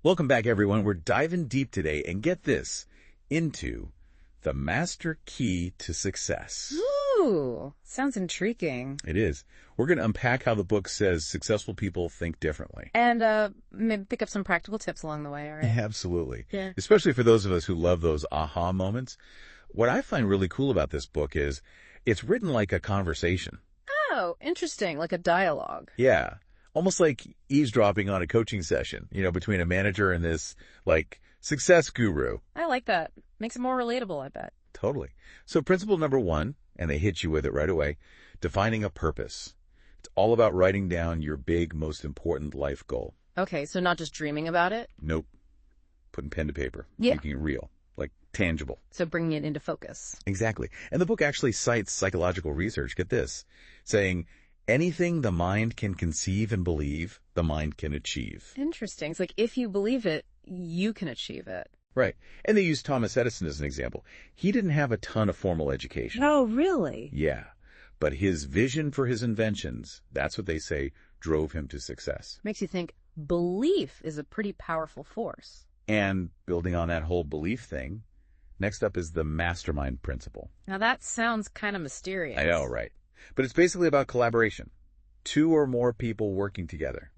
Welcome back, everyone. We're diving deep today, and get this, into the master key to success. Ooh, sounds intriguing. It is. We're going to unpack how the book says successful people think differently. And maybe pick up some practical tips along the way, all right? Absolutely. Yeah. Especially for those of us who love those aha moments. What I find really cool about this book is it's written like a conversation. Oh, interesting, like a dialogue. Yeah. Almost like eavesdropping on a coaching session, between a manager and this, success guru. I like that. Makes it more relatable, I bet. Totally. So principle number 1, and they hit you with it right away, defining a purpose. It's all about writing down your big, most important life goal. Okay, so not just dreaming about it? Nope. Putting pen to paper. Yeah. Making it real. Tangible. So bringing it into focus. Exactly. And the book actually cites psychological research, get this, saying anything the mind can conceive and believe, the mind can achieve. Interesting. It's like if you believe it, you can achieve it. Right. And they use Thomas Edison as an example. He didn't have a ton of formal education. Oh, really? Yeah. But his vision for his inventions, that's what they say, drove him to success. Makes you think belief is a pretty powerful force. And building on that whole belief thing, next up is the mastermind principle. Now that sounds kind of mysterious. I know, right? But it's basically about collaboration. 2 or more people working together,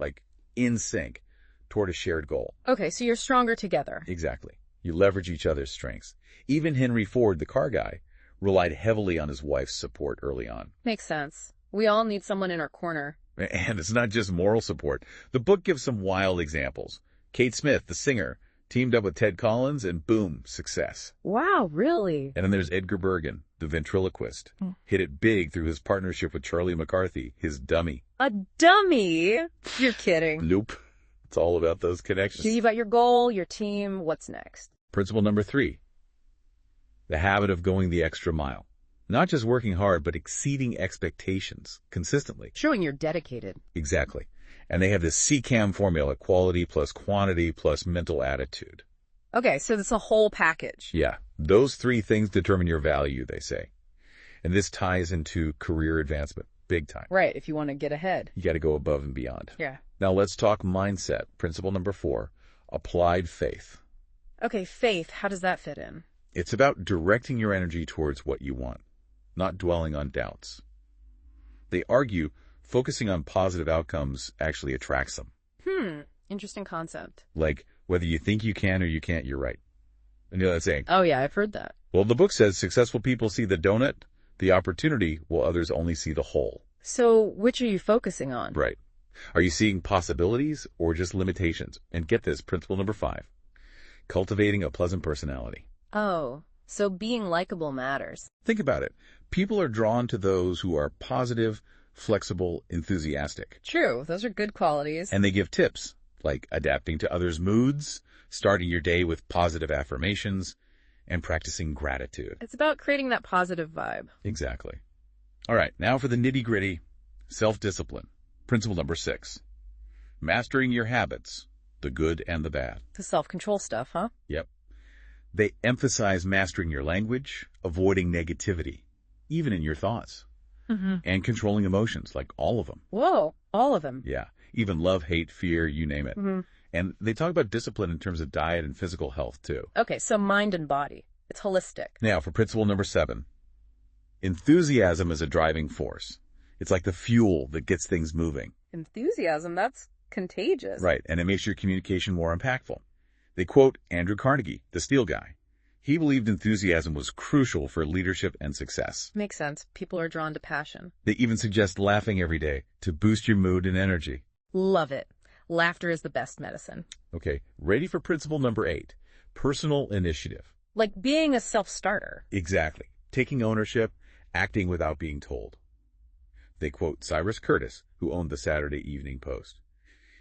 in sync, toward a shared goal. Okay, so you're stronger together. Exactly. You leverage each other's strengths. Even Henry Ford, the car guy, relied heavily on his wife's support early on. Makes sense. We all need someone in our corner. And it's not just moral support. The book gives some wild examples. Kate Smith, the singer, teamed up with Ted Collins, and boom, success. Wow, really? And then there's Edgar Bergen, the ventriloquist. Hit it big through his partnership with Charlie McCarthy, his dummy. A dummy? You're kidding. Nope. It's all about those connections. You've got your goal, your team. What's next? Principle number 3, the habit of going the extra mile. Not just working hard, but exceeding expectations consistently. Showing you're dedicated. Exactly. And they have this CCAM formula, quality plus quantity plus mental attitude. Okay, so it's a whole package. Yeah, those 3 things determine your value, they say. And this ties into career advancement, big time. Right, if you want to get ahead. You got to go above and beyond. Yeah. Now let's talk mindset. Principle number 4, applied faith. Okay, faith, how does that fit in? It's about directing your energy towards what you want, not dwelling on doubts. They argue focusing on positive outcomes actually attracts them. Interesting concept. Like, whether you think you can or you can't, you're right. And you know that saying? Oh, yeah, I've heard that. Well, the book says successful people see the donut, the opportunity, while others only see the whole. So, which are you focusing on? Right. Are you seeing possibilities or just limitations? And get this, principle number 5, cultivating a pleasant personality. Oh, so being likable matters. Think about it. People are drawn to those who are positive, flexible, enthusiastic. True, those are good qualities. And they give tips, like adapting to others' moods, starting your day with positive affirmations, and practicing gratitude. It's about creating that positive vibe. Exactly. All right, now for the nitty-gritty, self-discipline. Principle number 6, mastering your habits, the good and the bad. The self-control stuff, huh? Yep. They emphasize mastering your language, avoiding negativity, even in your thoughts, and controlling emotions, like all of them. Whoa, all of them. Yeah, even love, hate, fear, you name it. And they talk about discipline in terms of diet and physical health, too. Okay, so mind and body. It's holistic. Now, for principle number 7, enthusiasm is a driving force. It's like the fuel that gets things moving. Enthusiasm, that's contagious. Right, and it makes your communication more impactful. They quote Andrew Carnegie, the steel guy. He believed enthusiasm was crucial for leadership and success. Makes sense. People are drawn to passion. They even suggest laughing every day to boost your mood and energy. Love it. Laughter is the best medicine. Okay, ready for principle number 8, personal initiative. Like being a self-starter. Exactly. Taking ownership, acting without being told. They quote Cyrus Curtis, who owned the Saturday Evening Post.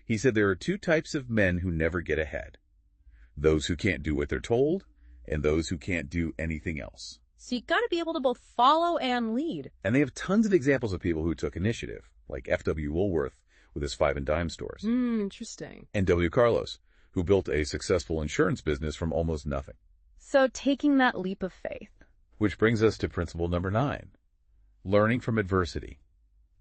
He said there are 2 types of men who never get ahead. Those who can't do what they're told, and those who can't do anything else. So you gotta be able to both follow and lead. And they have tons of examples of people who took initiative, like F.W. Woolworth with his 5 and dime stores. Interesting. And W. Carlos, who built a successful insurance business from almost nothing. So taking that leap of faith. Which brings us to principle number 9, learning from adversity.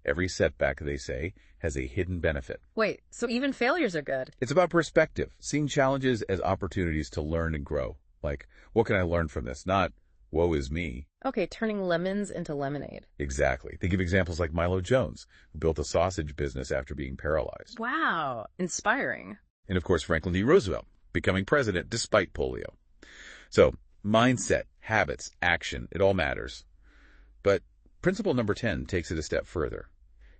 Every setback, they say, has a hidden benefit. Wait, so even failures are good? It's about perspective, seeing challenges as opportunities to learn and grow. Like, what can I learn from this? Not, woe is me. Okay, turning lemons into lemonade. Exactly. They give examples like Milo Jones, who built a sausage business after being paralyzed. Wow, inspiring. And of course, Franklin D. Roosevelt, becoming president despite polio. So, mindset, habits, action, it all matters. But principle number 10 takes it a step further.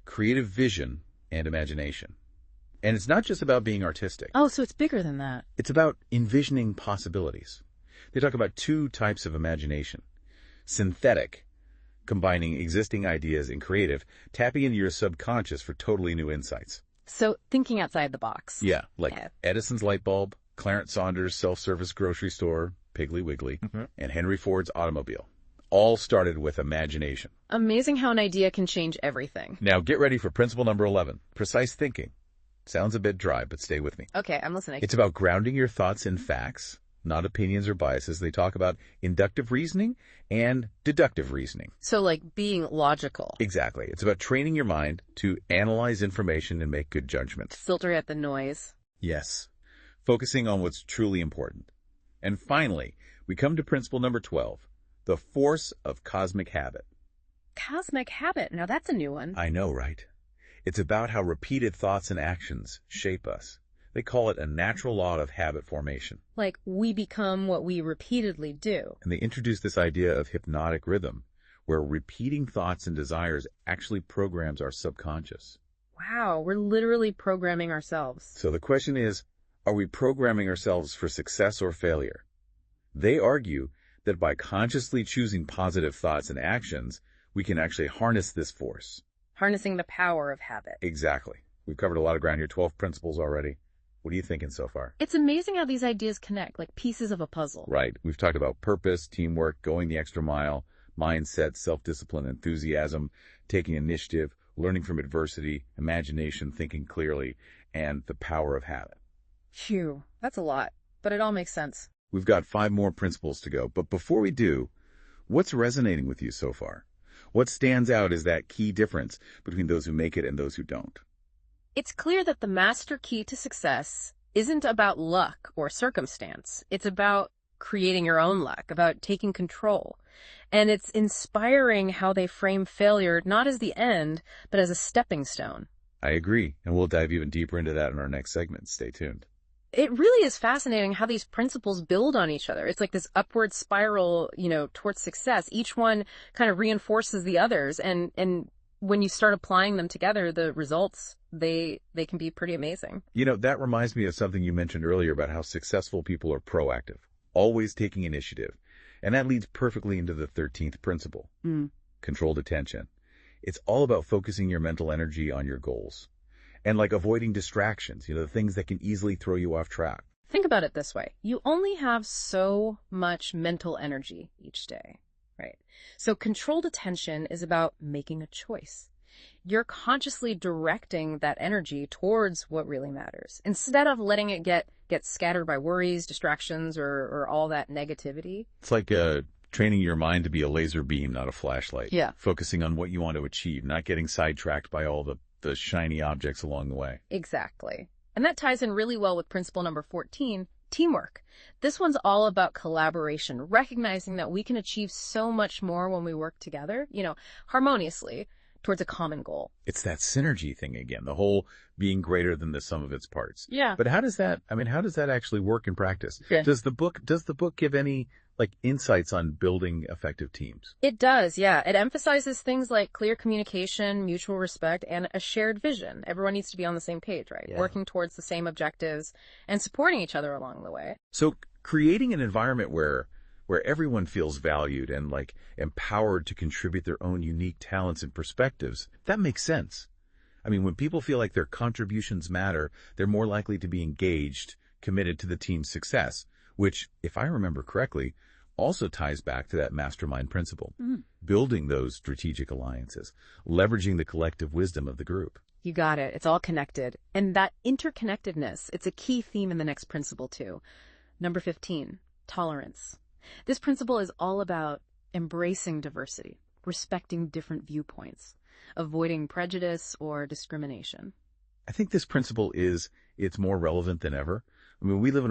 Creative vision and imagination. And it's not just about being artistic. Oh, so it's bigger than that. It's about envisioning possibilities. They talk about two types of imagination. Synthetic, combining existing ideas, and creative, tapping into your subconscious for totally new insights. So thinking outside the box. Yeah, like Edison's light bulb, Clarence Saunders' self-service grocery store, Piggly Wiggly, and Henry Ford's automobile. All started with imagination. Amazing how an idea can change everything. Now get ready for principle number 11, precise thinking. Sounds a bit dry, but stay with me. Okay, I'm listening. It's about grounding your thoughts in facts, not opinions or biases. They talk about inductive reasoning and deductive reasoning. So like being logical. Exactly. It's about training your mind to analyze information and make good judgments. Filter out the noise. Yes. Focusing on what's truly important. And finally, we come to principle number 12, the force of cosmic habit. Cosmic habit. Now that's a new one. I know, right? It's about how repeated thoughts and actions shape us. They call it a natural law of habit formation. Like we become what we repeatedly do. And they introduce this idea of hypnotic rhythm, where repeating thoughts and desires actually programs our subconscious. Wow, we're literally programming ourselves. So the question is, are we programming ourselves for success or failure? They argue that by consciously choosing positive thoughts and actions, we can actually harness this force. Harnessing the power of habit. Exactly. We've covered a lot of ground here, 12 principles already. What are you thinking so far? It's amazing how these ideas connect, like pieces of a puzzle. Right. We've talked about purpose, teamwork, going the extra mile, mindset, self-discipline, enthusiasm, taking initiative, learning from adversity, imagination, thinking clearly, and the power of habit. Phew, that's a lot, but it all makes sense. We've got 5 more principles to go, but before we do, what's resonating with you so far? What stands out as that key difference between those who make it and those who don't? It's clear that the master key to success isn't about luck or circumstance. It's about creating your own luck, about taking control. And it's inspiring how they frame failure not as the end, but as a stepping stone. I agree, and we'll dive even deeper into that in our next segment. Stay tuned. It really is fascinating how these principles build on each other. It's like this upward spiral, towards success. Each one kind of reinforces the others. And when you start applying them together, the results, they can be pretty amazing. That reminds me of something you mentioned earlier about how successful people are proactive, always taking initiative. And that leads perfectly into the 13th principle, controlled attention. It's all about focusing your mental energy on your goals. And like avoiding distractions, the things that can easily throw you off track. Think about it this way. You only have so much mental energy each day, right? So controlled attention is about making a choice. You're consciously directing that energy towards what really matters, instead of letting it get scattered by worries, distractions, or all that negativity. It's like training your mind to be a laser beam, not a flashlight. Yeah. Focusing on what you want to achieve, not getting sidetracked by all the shiny objects along the way. Exactly. And that ties in really well with principle number 14, teamwork. This one's all about collaboration, recognizing that we can achieve so much more when we work together, harmoniously towards a common goal. It's that synergy thing again, the whole being greater than the sum of its parts. Yeah. But how does that actually work in practice? Yeah. Does the book give any insights on building effective teams? It does, yeah. It emphasizes things like clear communication, mutual respect, and a shared vision. Everyone needs to be on the same page, right? Yeah. Working towards the same objectives and supporting each other along the way. So creating an environment where everyone feels valued and empowered to contribute their own unique talents and perspectives, that makes sense. I mean, when people feel like their contributions matter, they're more likely to be engaged, committed to the team's success, which, if I remember correctly, also ties back to that mastermind principle, building those strategic alliances, leveraging the collective wisdom of the group. You got it. It's all connected. And that interconnectedness, it's a key theme in the next principle too. Number 15, tolerance. This principle is all about embracing diversity, respecting different viewpoints. avoiding prejudice or discrimination. I think this principle it's more relevant than ever. I mean, we live in